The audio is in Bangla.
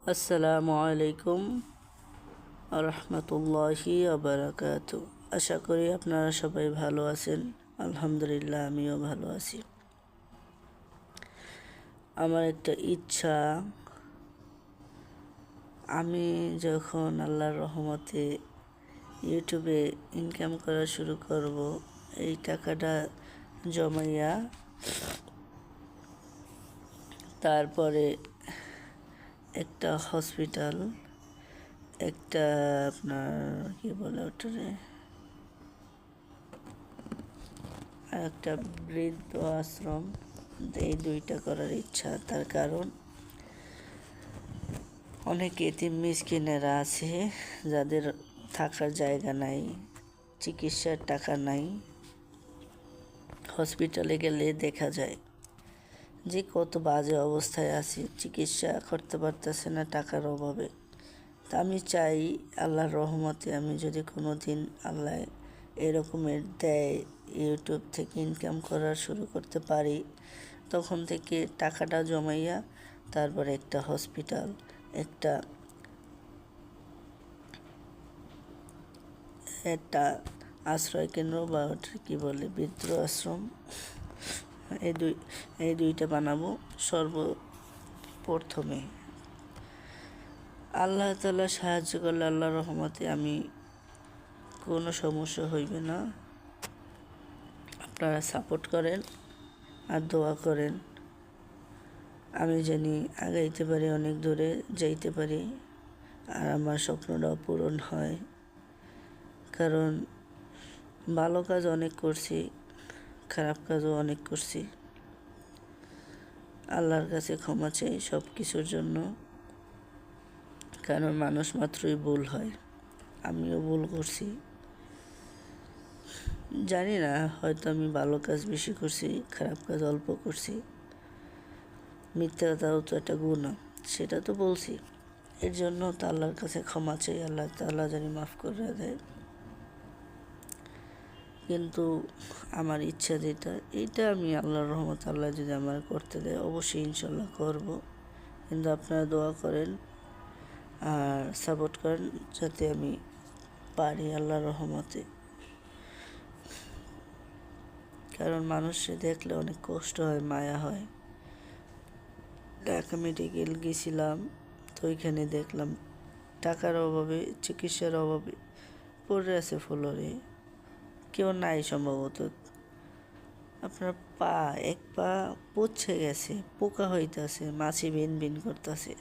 আসসালামু আলাইকুম রহমতুল্লাহি বারাকাতু। আশা করি আপনারা সবাই ভালো আছেন। আলহামদুলিল্লাহ, আমিও ভালো আছি। আমার একটা ইচ্ছা, আমি যখন আল্লাহর রহমতে ইউটিউবে ইনকাম করা শুরু করব, এই টাকাটা জমাইয়া তারপরে একটা হসপিটাল, একটা আপনার কি বলে ওটারে, একটা বৃদ্ধ আশ্রম, এই দুইটা করার ইচ্ছা। তার কারণ অনেক এতিম মিসকিনেরা আছে যাদের থাকার জায়গা নাই, চিকিৎসার টাকা নাই। হসপিটালে গেলে দেখা যায় যে কত বাজে অবস্থায় আছে, চিকিৎসা করতে পারতেছে না টাকার অভাবে। তা আমি চাই আল্লাহর রহমতে আমি যদি কোনো দিন আল্লাহ এরকমের দেয়, ইউটিউব থেকে ইনকাম করা শুরু করতে পারি, তখন থেকে টাকাটা জমাইয়া তারপরে একটা হসপিটাল, একটা একটা আশ্রয় কেন্দ্র বা কি বলে বৃদ্ধ আশ্রম, এই দুইটা বানাবো সর্বপ্রথমে। আল্লাহ তাআলা সাহায্য করলে, আল্লাহর রহমতে আমি কোনো সমস্যা হইবে না। আপনারা সাপোর্ট করেন আর দোয়া করেন, আমি জানি আগাইতে পারি, অনেক দূরে যাইতে পারি, আর আমার স্বপ্নটাও পূরণ হয়। কারণ ভালো কাজ অনেক করছি, খারাপ কাজও অনেক করছি। আল্লাহর কাছে ক্ষমা চাই সব কিছুর জন্য, কারণ মানুষ মাত্রই ভুল হয়। আমিও ভুল করছি, জানি না, হয়তো আমি ভালো কাজ বেশি করছি, খারাপ কাজ অল্প করছি। মিথ্যা কথাও তো একটা গুনাহ, সেটা তো বলছি। এর জন্য তো আল্লাহর কাছে ক্ষমা চাই, আল্লাহ তাআলা জানি মাফ করে দেয়। কিন্তু আমার ইচ্ছা যেটা, এইটা আমি আল্লাহর রহমত, আল্লাহ যদি আমার করতে দেয় অবশ্যই ইনশাল্লাহ করব। কিন্তু আপনারা দোয়া করেন আর সাপোর্ট করেন যাতে আমি পারি আল্লাহর রহমতে। কারণ মানুষে দেখলে অনেক কষ্ট হয়, মায়া হয়। ঢাকা মেডিকেল গেছিলাম, তো ওইখানে দেখলাম টাকার অভাবে, চিকিৎসার অভাবে পড়ে আছে ফ্লোরে, কেউ নাই সম্ভবত। আপনার এক পা পচে গেছে, পোকা হইতাছে, মাছি বিন বিন করতেছে।